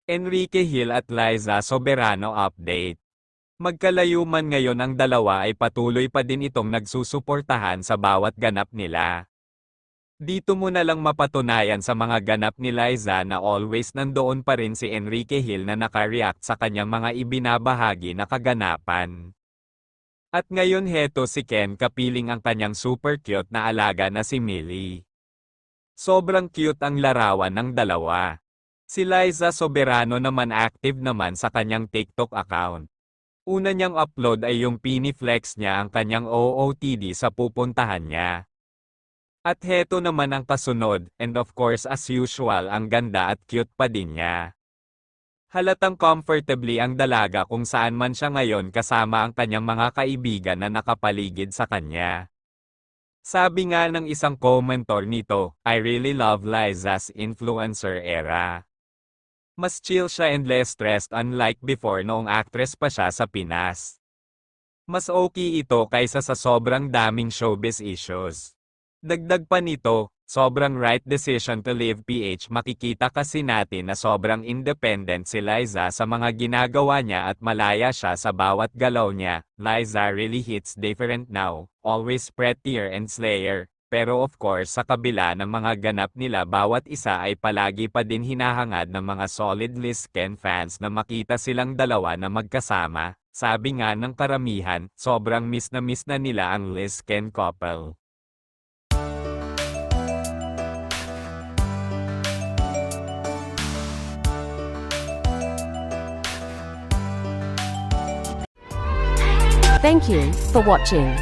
Enrique Hill at Liza Soberano update. Magkalayo man ngayon ang dalawa ay patuloy pa din itong nagsusuportahan sa bawat ganap nila. Dito mo na lang mapatunayan sa mga ganap ni Liza na always nandoon pa rin si Enrique Hill na nakareact sa kanyang mga ibinabahagi na kaganapan. At ngayon heto si Ken kapiling ang kanyang super cute na alaga na si Millie. Sobrang cute ang larawan ng dalawa. Si Liza Soberano naman active naman sa kanyang TikTok account. Una niyang upload ay yung piniflex niya ang kanyang OOTD sa pupuntahan niya. At heto naman ang kasunod, and of course as usual ang ganda at cute pa din niya. Halatang comfortably ang dalaga kung saan man siya ngayon kasama ang kanyang mga kaibigan na nakapaligid sa kanya. Sabi nga ng isang commentor nito, I really love Liza's influencer era. Mas chill siya and less stressed unlike before noong actress pa siya sa Pinas. Mas okay ito kaysa sa sobrang daming showbiz issues. Dagdag pa nito, sobrang right decision to leave PH. Makikita kasi natin na sobrang independent si Liza sa mga ginagawa niya at malaya siya sa bawat galaw niya. Liza really hits different now, always prettier and slayer. Pero of course sa kabila ng mga ganap nila bawat isa ay palagi pa din hinahangad ng mga solid Liz Ken fans na makita silang dalawa na magkasama. Sabi nga ng karamihan, sobrang miss na nila ang Liz Ken couple. Thank you for watching.